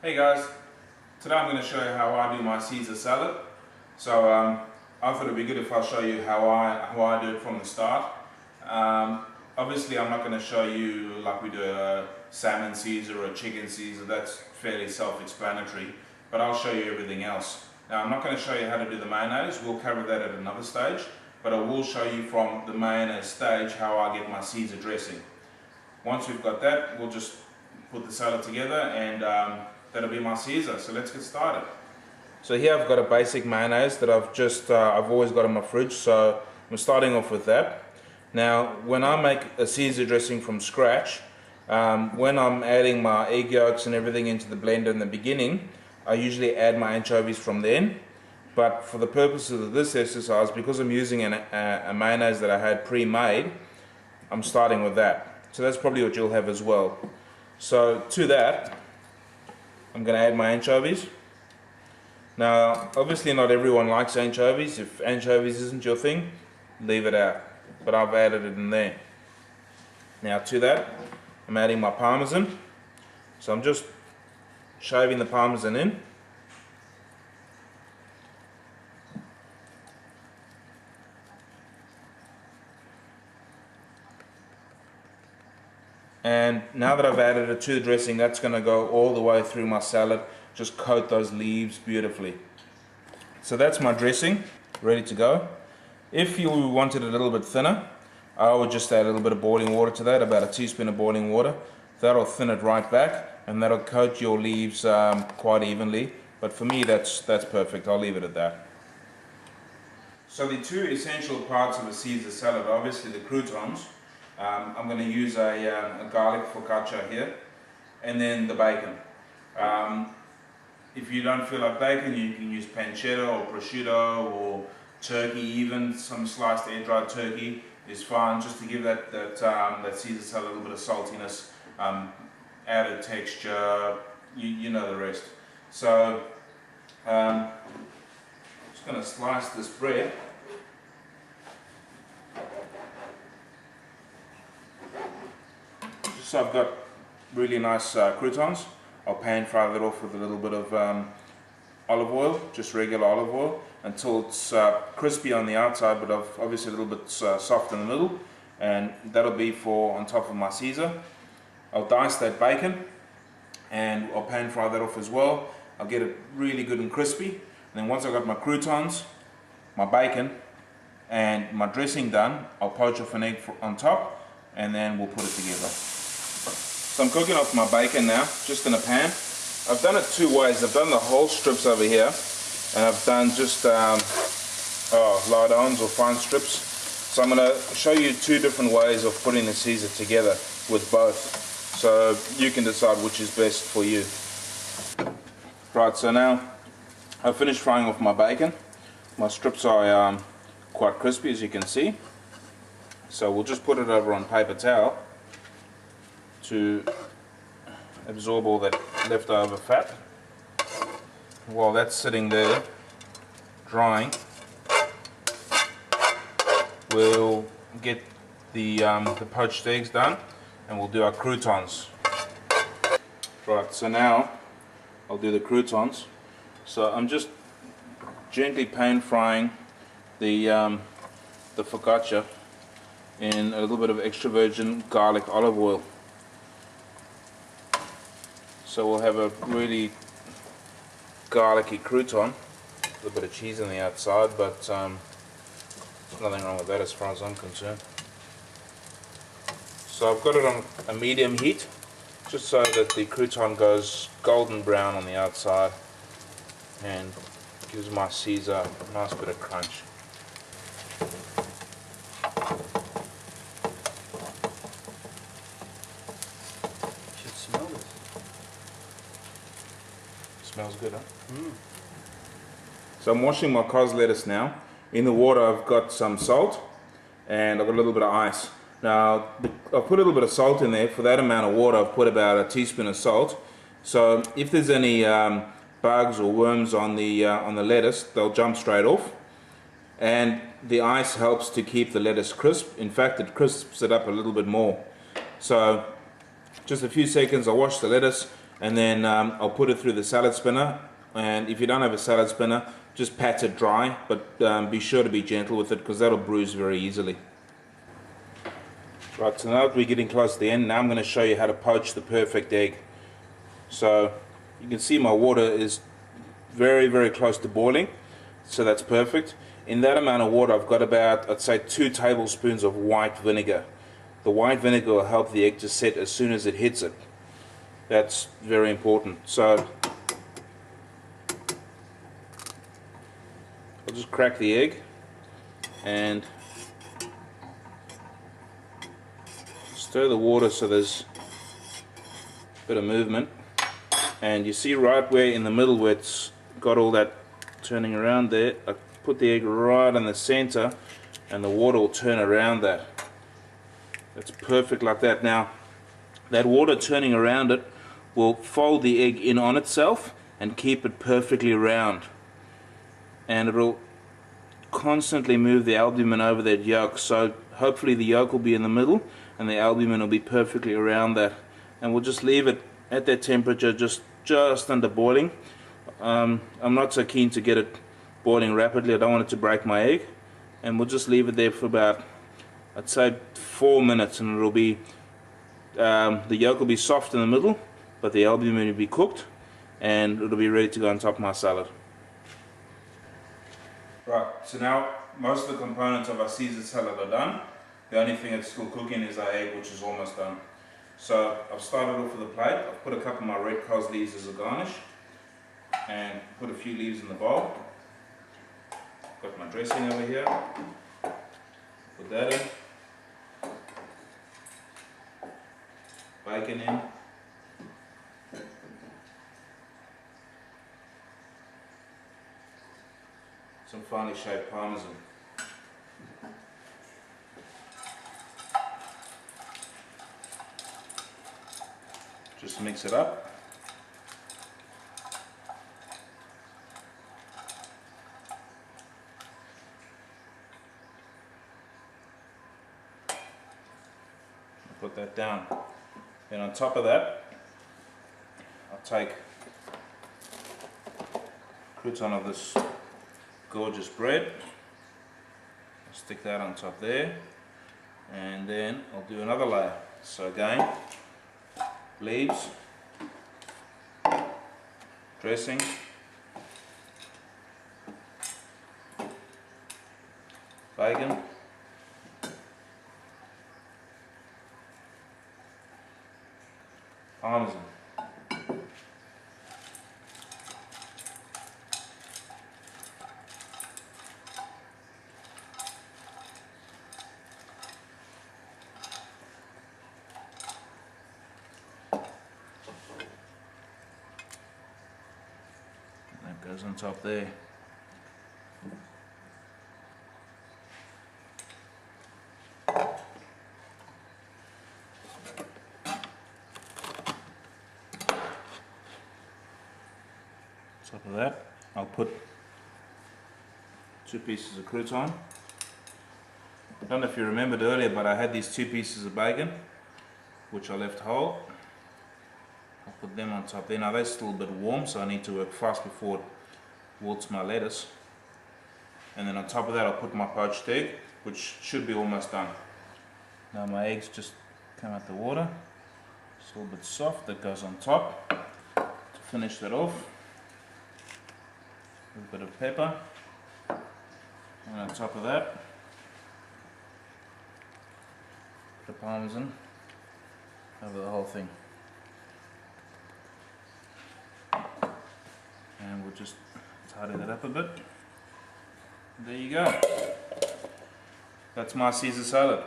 Hey guys, today I'm going to show you how I do my Caesar salad. So I thought it'd be good if I show you how I do it from the start. Obviously I'm not going to show you like we do a salmon Caesar or a chicken Caesar. That's fairly self-explanatory, but I'll show you everything else. Now I'm not going to show you how to do the mayonnaise. We'll cover that at another stage, but I will show you from the mayonnaise stage how I get my Caesar dressing. Once we've got that, we'll just put the salad together and that'll be my Caesar. So let's get started. So here I've got a basic mayonnaise that I've always got in my fridge, so I'm starting off with that. Now when I make a Caesar dressing from scratch, when I'm adding my egg yolks and everything into the blender in the beginning, I usually add my anchovies from then. But for the purposes of this exercise, because I'm using a mayonnaise that I had pre-made, I'm starting with that. So that's probably what you'll have as well. So to that, I'm going to add my anchovies. Now obviously not everyone likes anchovies. If anchovies isn't your thing, leave it out, but I've added it in there. Now to that, I'm adding my parmesan. So I'm just shaving the parmesan in. And now that I've added it to the dressing, that's going to go all the way through my salad. Just coat those leaves beautifully. So that's my dressing, ready to go. If you wanted it a little bit thinner, I would just add a little bit of boiling water to that, about a teaspoon of boiling water. That'll thin it right back, and that'll coat your leaves quite evenly. But for me, that's perfect. I'll leave it at that. So the two essential parts of a Caesar salad are obviously the croutons. I'm going to use a garlic focaccia here, and then the bacon. If you don't feel like bacon, you can use pancetta or prosciutto or turkey, even some sliced air-dried turkey is fine, just to give that Caesar salad a little bit of saltiness, added texture, you know the rest. So just going to slice this bread. So I've got really nice croutons. I'll pan fry that off with a little bit of olive oil, just regular olive oil, until it's crispy on the outside, but obviously a little bit soft in the middle, and that'll be for on top of my Caesar. I'll dice that bacon, and I'll pan fry that off as well. I'll get it really good and crispy, and then once I've got my croutons, my bacon, and my dressing done, I'll poach off an egg on top, and then we'll put it together. So I'm cooking off my bacon now, just in a pan. I've done it two ways. I've done the whole strips over here, and I've done just lardons or fine strips. So I'm going to show you two different ways of putting the Caesar together with both, so you can decide which is best for you. Right, so now I've finished frying off my bacon. My strips are quite crispy, as you can see. So we'll just put it over on paper towel to absorb all that leftover fat. While that's sitting there drying, we'll get the poached eggs done, and we'll do our croutons. Right, so now I'll do the croutons. So I'm just gently pan frying the focaccia in a little bit of extra virgin garlic olive oil. So we'll have a really garlicky crouton, a little bit of cheese on the outside, but there's nothing wrong with that as far as I'm concerned. So I've got it on a medium heat, just so that the crouton goes golden brown on the outside and gives my Caesar a nice bit of crunch. Smells good, huh? Mm. So I'm washing my cos lettuce now. In the water I've got some salt, and I've got a little bit of ice. Now I've put a little bit of salt in there. For that amount of water I've put about a teaspoon of salt. So if there's any bugs or worms on the lettuce, they'll jump straight off. And the ice helps to keep the lettuce crisp. In fact, it crisps it up a little bit more. So just a few seconds, I'll wash the lettuce, and then I'll put it through the salad spinner. And if you don't have a salad spinner, just pat it dry, but be sure to be gentle with it because that'll bruise very easily. Right, so now that we're getting close to the end, now I'm going to show you how to poach the perfect egg. So you can see my water is very, very close to boiling, so that's perfect. In that amount of water, I've got about, I'd say, 2 tablespoons of white vinegar. The white vinegar will help the egg to set as soon as it hits it. That's very important. So I'll just crack the egg and stir the water so there's a bit of movement. And you see right where in the middle where it's got all that turning around there, I put the egg right in the center and the water will turn around that. That's perfect like that. Now that water turning around it will fold the egg in on itself and keep it perfectly round, and it'll constantly move the albumin over that yolk, so hopefully the yolk will be in the middle and the albumin will be perfectly around that. And we'll just leave it at that temperature, just under boiling. I'm not so keen to get it boiling rapidly. I don't want it to break my egg, and we'll just leave it there for about, I'd say, 4 minutes, and it'll be the yolk will be soft in the middle, but the albumin will be cooked, and it'll be ready to go on top of my salad. Right, so now most of the components of our Caesar salad are done. The only thing that's still cooking is our egg, which is almost done. So I've started off with a plate. I've put a couple of my red cos leaves as a garnish, and put a few leaves in the bowl. Got my dressing over here. Put that in. Bacon in. Some finely shaped parmesan. Just mix it up. Put that down. Then on top of that, I'll take a crouton of this gorgeous bread. I'll stick that on top there, and then I'll do another layer. So again, leaves, dressing, bacon, parmesan, that goes on top there. Top of that, I'll put 2 pieces of crouton. I don't know if you remembered earlier, but I had these 2 pieces of bacon, which I left whole. I'll put them on top there. Now they're still a bit warm, so I need to work fast before it wilts my lettuce. And then on top of that, I'll put my poached egg, which should be almost done. Now my eggs just come out the water. It's a little bit soft. That goes on top. To finish that off, a little bit of pepper, and on top of that, the parmesan over the whole thing. And we'll just tidy that up a bit. There you go. That's my Caesar salad.